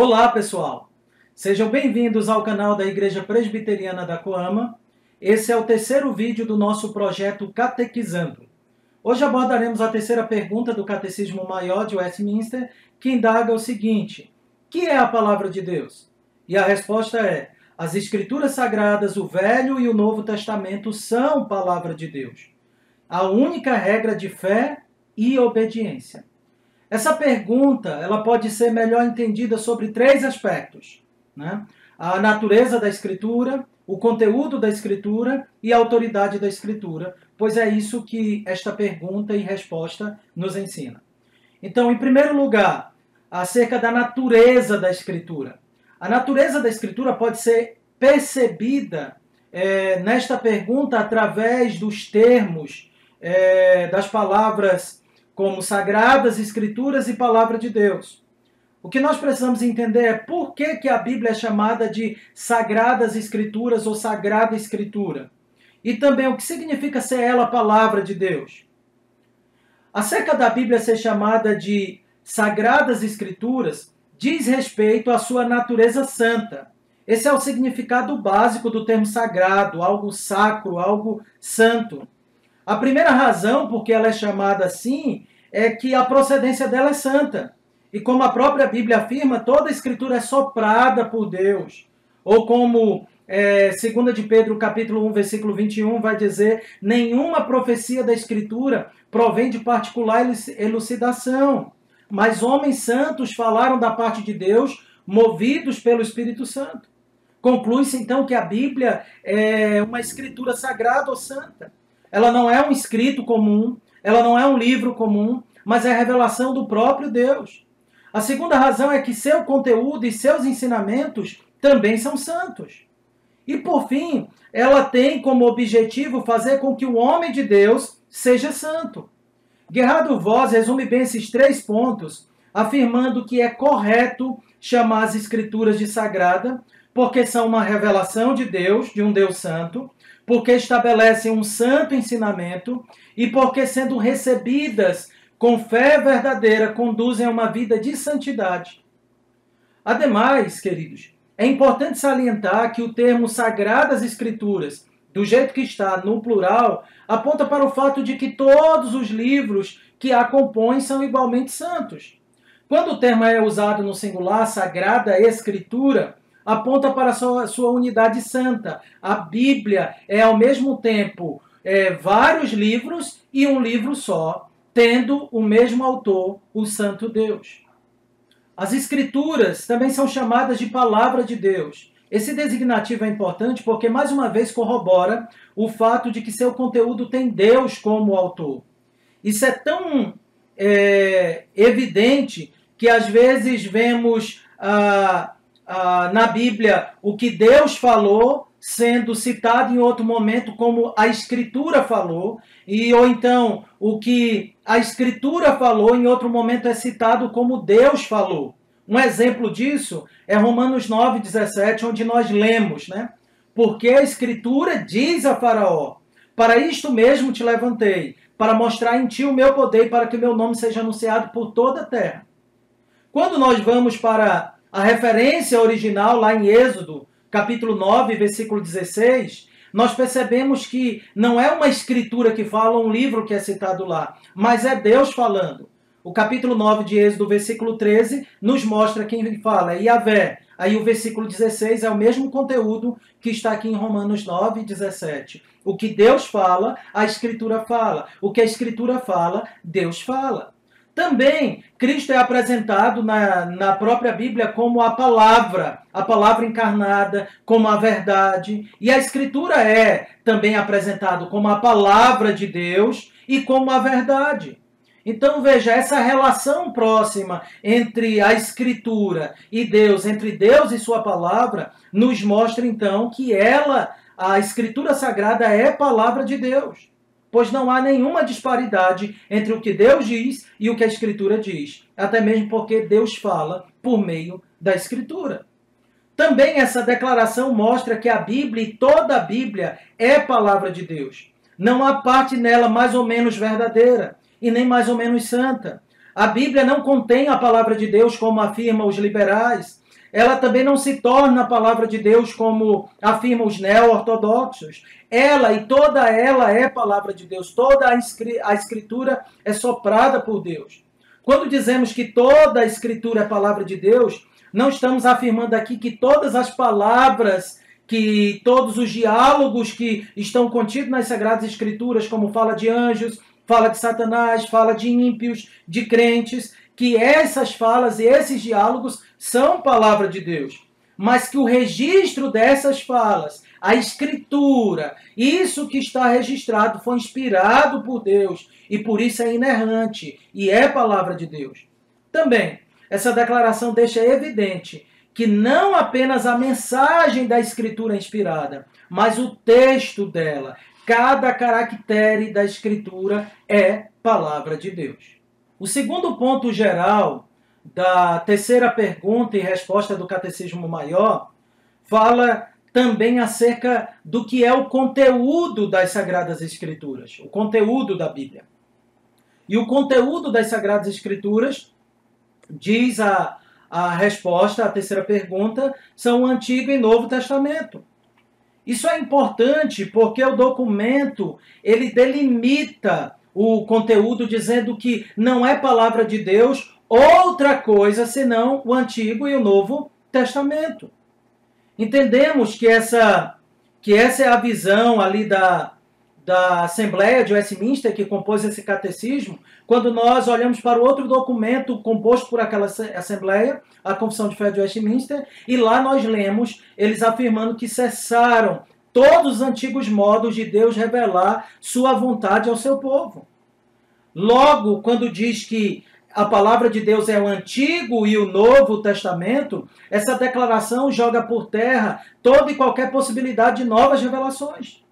Olá, pessoal! Sejam bem-vindos ao canal da Igreja Presbiteriana da Coama. Esse é o terceiro vídeo do nosso projeto Catequizando. Hoje abordaremos a terceira pergunta do Catecismo Maior de Westminster, que indaga o seguinte: que é a Palavra de Deus? E a resposta é: as Escrituras Sagradas, o Velho e o Novo Testamento são Palavra de Deus. A única regra de fé e obediência. Essa pergunta ela pode ser melhor entendida sobre três aspectos, né? A natureza da Escritura, o conteúdo da Escritura e a autoridade da Escritura, pois é isso que esta pergunta e resposta nos ensina. Então, em primeiro lugar, acerca da natureza da Escritura. A natureza da Escritura pode ser percebida nesta pergunta através dos termos, das palavras como Sagradas Escrituras e Palavra de Deus. O que nós precisamos entender é por que a Bíblia é chamada de Sagradas Escrituras ou Sagrada Escritura. E também o que significa ser ela a Palavra de Deus. Acerca da Bíblia ser chamada de Sagradas Escrituras, diz respeito à sua natureza santa. Esse é o significado básico do termo sagrado, algo sacro, algo santo. A primeira razão por que ela é chamada assim é que a procedência dela é santa. E como a própria Bíblia afirma, toda a Escritura é soprada por Deus. Ou como 2 de Pedro, capítulo 1, versículo 21, vai dizer: nenhuma profecia da Escritura provém de particular elucidação, mas homens santos falaram da parte de Deus, movidos pelo Espírito Santo. Conclui-se então que a Bíblia é uma escritura sagrada ou santa. Ela não é um escrito comum, ela não é um livro comum, mas é a revelação do próprio Deus. A segunda razão é que seu conteúdo e seus ensinamentos também são santos. E por fim, ela tem como objetivo fazer com que o homem de Deus seja santo. Gerardo Voss resume bem esses três pontos, afirmando que é correto chamar as Escrituras de sagrada, porque são uma revelação de Deus, de um Deus santo, porque estabelecem um santo ensinamento e porque, sendo recebidas com fé verdadeira, conduzem a uma vida de santidade. Ademais, queridos, é importante salientar que o termo Sagradas Escrituras, do jeito que está no plural, aponta para o fato de que todos os livros que a compõem são igualmente santos. Quando o termo é usado no singular, Sagrada Escritura, aponta para a sua unidade santa. A Bíblia é, ao mesmo tempo, vários livros e um livro só, tendo o mesmo autor, o Santo Deus. As Escrituras também são chamadas de Palavra de Deus. Esse designativo é importante porque, mais uma vez, corrobora o fato de que seu conteúdo tem Deus como autor. Isso é tão evidente que, às vezes, vemos na Bíblia o que Deus falou sendo citado em outro momento como a Escritura falou, ou então o que a Escritura falou em outro momento é citado como Deus falou. Um exemplo disso é Romanos 9,17, onde nós lemos, né? Porque a Escritura diz a Faraó: para isto mesmo te levantei, para mostrar em ti o meu poder e para que o meu nome seja anunciado por toda a terra. Quando nós vamos para a referência original lá em Êxodo, capítulo 9, versículo 16, nós percebemos que não é uma escritura que fala, um livro que é citado lá, mas é Deus falando. O capítulo 9 de Êxodo, versículo 13, nos mostra quem fala, é Yahvé. Aí o versículo 16 é o mesmo conteúdo que está aqui em Romanos 9, 17. O que Deus fala, a Escritura fala. O que a Escritura fala, Deus fala. Também, Cristo é apresentado na própria Bíblia como a palavra encarnada, como a verdade. E a Escritura é também apresentado como a palavra de Deus e como a verdade. Então, veja, essa relação próxima entre a Escritura e Deus, entre Deus e sua palavra, nos mostra, então, que a Escritura Sagrada é palavra de Deus. Pois não há nenhuma disparidade entre o que Deus diz e o que a Escritura diz. Até mesmo porque Deus fala por meio da Escritura. Também essa declaração mostra que a Bíblia e toda a Bíblia é palavra de Deus. Não há parte nela mais ou menos verdadeira e nem mais ou menos santa. A Bíblia não contém a palavra de Deus, como afirmam os liberais. ela também não se torna a palavra de Deus como afirmam os neo-ortodoxos. Ela e toda ela é palavra de Deus. Toda a Escritura é soprada por Deus. Quando dizemos que toda a Escritura é palavra de Deus, não estamos afirmando aqui que todas as palavras, que todos os diálogos que estão contidos nas Sagradas Escrituras, como fala de anjos, fala de Satanás, fala de ímpios, de crentes, que essas falas e esses diálogos são palavra de Deus. Mas que o registro dessas falas, a Escritura, isso que está registrado foi inspirado por Deus e por isso é inerrante e é palavra de Deus. Também, essa declaração deixa evidente que não apenas a mensagem da Escritura é inspirada, mas o texto dela, cada caractere da Escritura é palavra de Deus. O segundo ponto geral da terceira pergunta e resposta do Catecismo Maior fala também acerca do que é o conteúdo das Sagradas Escrituras, o conteúdo da Bíblia. E o conteúdo das Sagradas Escrituras, diz a resposta à terceira pergunta, são o Antigo e Novo Testamento. Isso é importante porque o documento ele delimita o conteúdo dizendo que não é palavra de Deus outra coisa senão o Antigo e o Novo Testamento. Entendemos que essa é a visão ali da Assembleia de Westminster, que compôs esse catecismo, quando nós olhamos para o outro documento composto por aquela Assembleia, a Confissão de Fé de Westminster, e lá nós lemos eles afirmando que cessaram todos os antigos modos de Deus revelar sua vontade ao seu povo. Logo, quando diz que a palavra de Deus é o Antigo e o Novo Testamento, essa declaração joga por terra toda e qualquer possibilidade de novas revelações.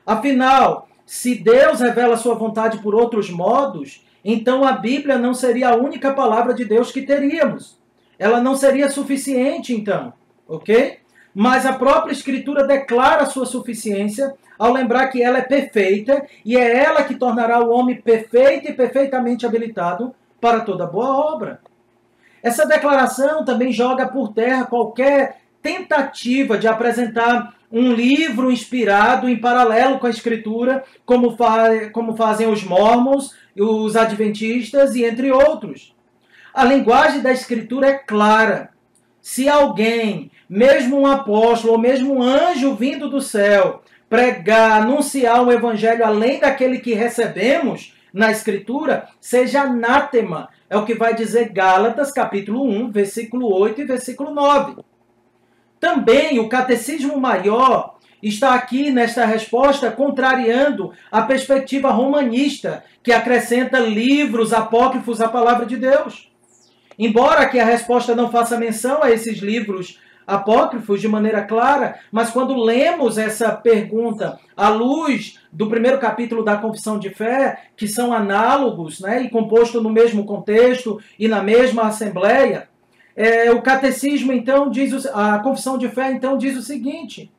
Afinal, se Deus revela sua vontade por outros modos, então a Bíblia não seria a única palavra de Deus que teríamos. Ela não seria suficiente, então, ok? Mas a própria Escritura declara a sua suficiência ao lembrar que ela é perfeita e é ela que tornará o homem perfeito e perfeitamente habilitado para toda boa obra. Essa declaração também joga por terra qualquer tentativa de apresentar um livro inspirado em paralelo com a Escritura, como fazem os mormons, os adventistas e entre outros. A linguagem da Escritura é clara. Se alguém, mesmo um apóstolo ou mesmo um anjo vindo do céu, pregar, anunciar um evangelho além daquele que recebemos na Escritura, seja anátema. É o que vai dizer Gálatas, capítulo 1, versículo 8 e versículo 9. Também o Catecismo Maior está aqui nesta resposta contrariando a perspectiva romanista, que acrescenta livros apócrifos à palavra de Deus. Embora que a resposta não faça menção a esses livros apócrifos de maneira clara, mas quando lemos essa pergunta à luz do primeiro capítulo da Confissão de Fé, que são análogos, né, e composto no mesmo contexto e na mesma assembleia, o catecismo, então, a Confissão de Fé, então, diz o seguinte: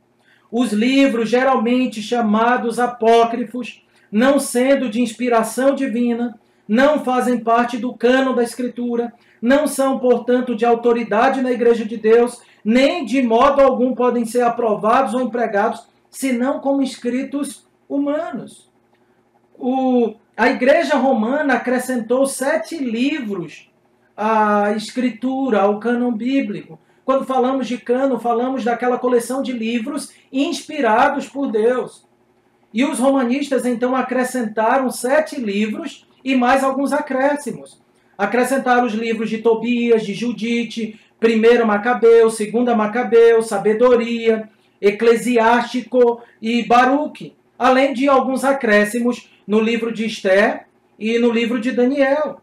os livros geralmente chamados apócrifos, não sendo de inspiração divina, não fazem parte do cânon da Escritura, não são, portanto, de autoridade na Igreja de Deus, nem de modo algum podem ser aprovados ou empregados, senão como escritos humanos. A Igreja Romana acrescentou 7 livros à Escritura, ao cânon bíblico. Quando falamos de cânon, falamos daquela coleção de livros inspirados por Deus. E os romanistas, então, acrescentaram 7 livros e mais alguns acréscimos. Acrescentaram os livros de Tobias, de Judite, 1 Macabeu, 2 Macabeu, Sabedoria, Eclesiástico e Baruque, além de alguns acréscimos no livro de Esther e no livro de Daniel.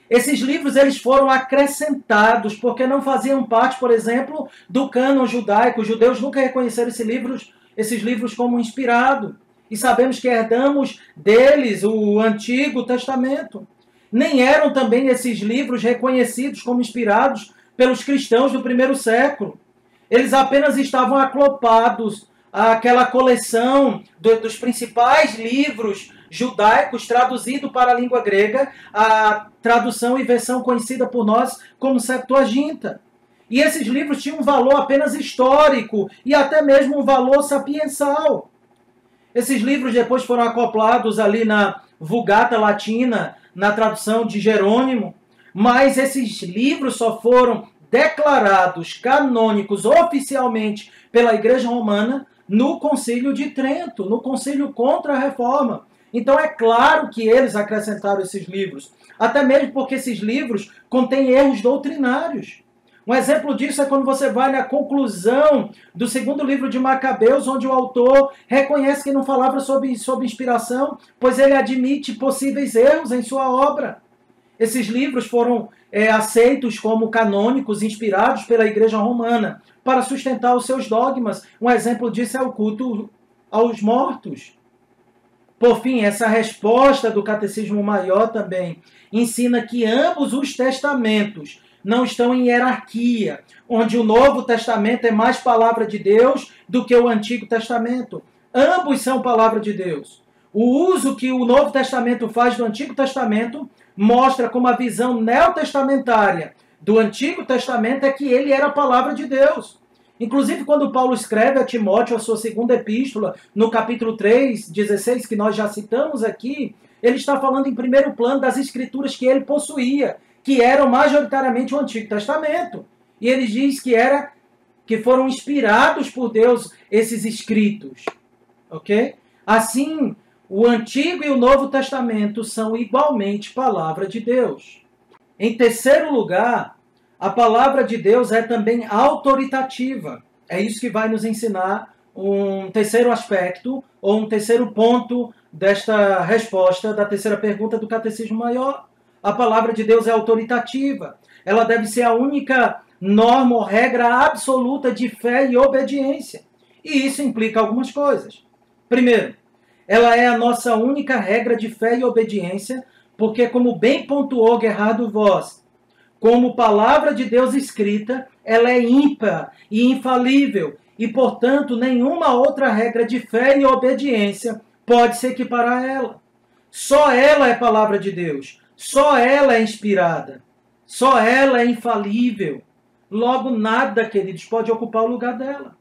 Esses livros eles foram acrescentados porque não faziam parte, por exemplo, do cânon judaico. Os judeus nunca reconheceram esses livros como inspirados. E sabemos que herdamos deles o Antigo Testamento. Nem eram também esses livros reconhecidos como inspirados pelos cristãos do primeiro século. Eles apenas estavam aclopados àquela coleção dos principais livros judaicos traduzido para a língua grega, a tradução e versão conhecida por nós como Septuaginta. E esses livros tinham um valor apenas histórico e até mesmo um valor sapiensal. Esses livros depois foram acoplados ali na Vulgata Latina, na tradução de Jerônimo, mas esses livros só foram declarados canônicos oficialmente pela Igreja Romana no Concílio de Trento, no Concílio contra a Reforma. Então é claro que eles acrescentaram esses livros, até mesmo porque esses livros contêm erros doutrinários. Um exemplo disso é quando você vai na conclusão do segundo livro de Macabeus, onde o autor reconhece que não falava sobre inspiração, pois ele admite possíveis erros em sua obra. Esses livros foram aceitos como canônicos, inspirados pela Igreja Romana, para sustentar os seus dogmas. Um exemplo disso é o culto aos mortos. Por fim, essa resposta do Catecismo Maior também ensina que ambos os testamentos não estão em hierarquia, onde o Novo Testamento é mais palavra de Deus do que o Antigo Testamento. Ambos são palavra de Deus. O uso que o Novo Testamento faz do Antigo Testamento mostra como a visão neotestamentária do Antigo Testamento é que ele era a palavra de Deus. Inclusive, quando Paulo escreve a Timóteo a sua segunda epístola, no capítulo 3, 16, que nós já citamos aqui, ele está falando em primeiro plano das escrituras que ele possuía, que eram majoritariamente o Antigo Testamento. E ele diz que foram inspirados por Deus esses escritos. Ok? Assim, o Antigo e o Novo Testamento são igualmente palavra de Deus. Em terceiro lugar, a palavra de Deus é também autoritativa. É isso que vai nos ensinar um terceiro aspecto, ou um terceiro ponto desta resposta da terceira pergunta do Catecismo Maior. A palavra de Deus é autoritativa. Ela deve ser a única norma ou regra absoluta de fé e obediência. E isso implica algumas coisas. Primeiro, ela é a nossa única regra de fé e obediência, porque, como bem pontuou Gerardo Voss, como palavra de Deus escrita, ela é ímpar e infalível, e, portanto, nenhuma outra regra de fé e obediência pode se equiparar a ela. Só ela é palavra de Deus. Só ela é inspirada. Só ela é infalível. Logo, nada, queridos, pode ocupar o lugar dela.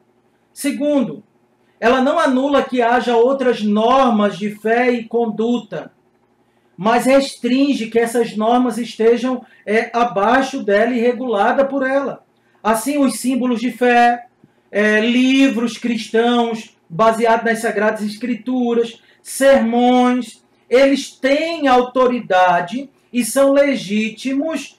Segundo, ela não anula que haja outras normas de fé e conduta, mas restringe que essas normas estejam abaixo dela e regulada por ela. Assim, os símbolos de fé, livros cristãos baseados nas Sagradas Escrituras, sermões, eles têm autoridade e são legítimos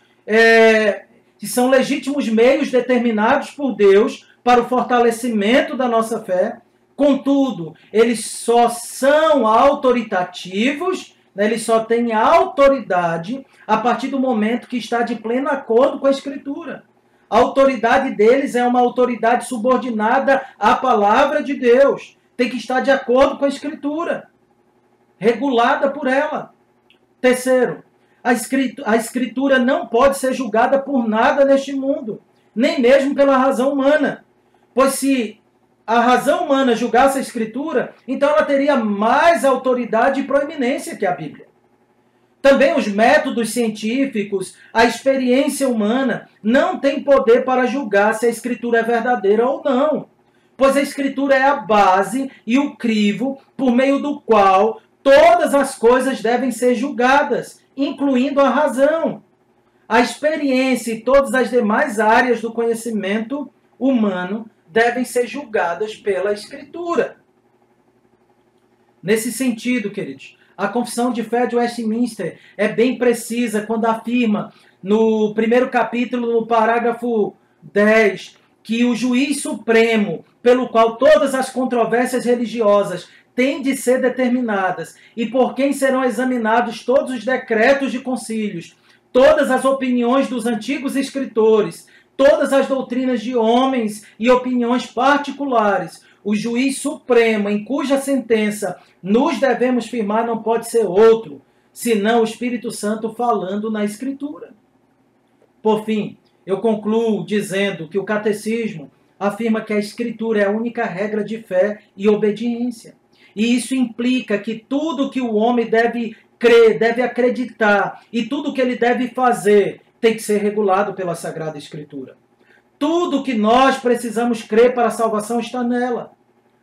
meios determinados por Deus para o fortalecimento da nossa fé. Contudo, eles só são autoritativos, eles só têm autoridade a partir do momento que está de pleno acordo com a Escritura. A autoridade deles é uma autoridade subordinada à palavra de Deus. Tem que estar de acordo com a Escritura, regulada por ela. Terceiro, a Escritura não pode ser julgada por nada neste mundo, nem mesmo pela razão humana. Pois se a razão humana julgasse a Escritura, então ela teria mais autoridade e proeminência que a Bíblia. Também os métodos científicos, a experiência humana, não têm poder para julgar se a Escritura é verdadeira ou não. Pois a Escritura é a base e o crivo por meio do qual todas as coisas devem ser julgadas, incluindo a razão. A experiência e todas as demais áreas do conhecimento humano devem ser julgadas pela Escritura. Nesse sentido, queridos, a Confissão de Fé de Westminster é bem precisa quando afirma, no primeiro capítulo, no parágrafo 10, que o juiz supremo, pelo qual todas as controvérsias religiosas têm de ser determinadas e por quem serão examinados todos os decretos de concílios, todas as opiniões dos antigos escritores, todas as doutrinas de homens e opiniões particulares, o juiz supremo em cuja sentença nos devemos firmar não pode ser outro, senão o Espírito Santo falando na Escritura. Por fim, eu concluo dizendo que o Catecismo afirma que a Escritura é a única regra de fé e obediência. E isso implica que tudo que o homem deve crer, deve acreditar, e tudo que ele deve fazer tem que ser regulado pela Sagrada Escritura. Tudo que nós precisamos crer para a salvação está nela.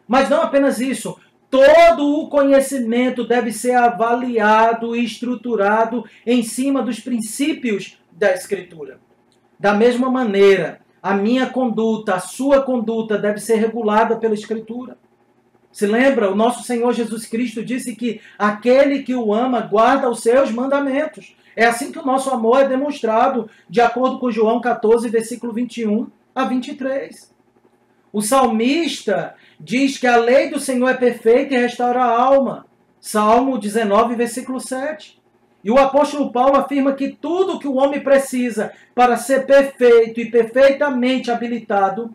Mas não apenas isso. Todo o conhecimento deve ser avaliado e estruturado em cima dos princípios da Escritura. Da mesma maneira, a minha conduta, a sua conduta deve ser regulada pela Escritura. Se lembra? O nosso Senhor Jesus Cristo disse que aquele que o ama guarda os seus mandamentos. É assim que o nosso amor é demonstrado, de acordo com João 14, versículo 21 a 23. O salmista diz que a lei do Senhor é perfeita e restaura a alma. Salmo 19, versículo 7. E o apóstolo Paulo afirma que tudo que o homem precisa para ser perfeito e perfeitamente habilitado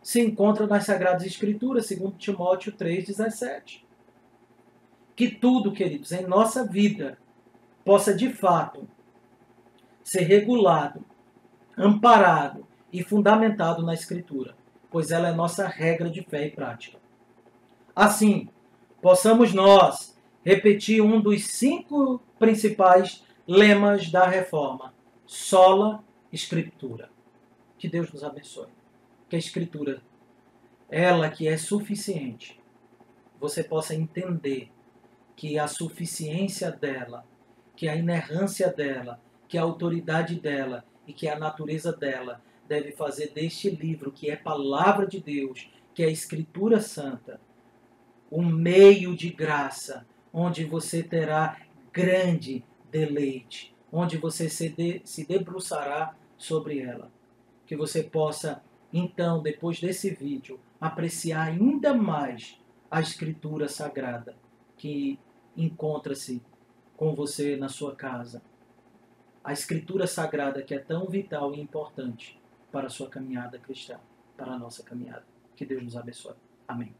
se encontra nas Sagradas Escrituras, segundo Timóteo 3,17. Que tudo, queridos, em nossa vida possa de fato ser regulado, amparado e fundamentado na Escritura, pois ela é nossa regra de fé e prática. Assim, possamos nós repetir um dos 5 principais lemas da Reforma: sola Scriptura. Que Deus nos abençoe. Que a Escritura, ela que é suficiente, você possa entender que a suficiência dela, que a inerrância dela, que a autoridade dela e que a natureza dela deve fazer deste livro, que é palavra de Deus, que é a Escritura Santa, um meio de graça, onde você terá grande deleite, onde você se debruçará sobre ela. Que você possa, então, depois desse vídeo, apreciar ainda mais a Escritura Sagrada que encontra-se com você na sua casa. A Escritura Sagrada que é tão vital e importante para a sua caminhada cristã, para a nossa caminhada. Que Deus nos abençoe. Amém.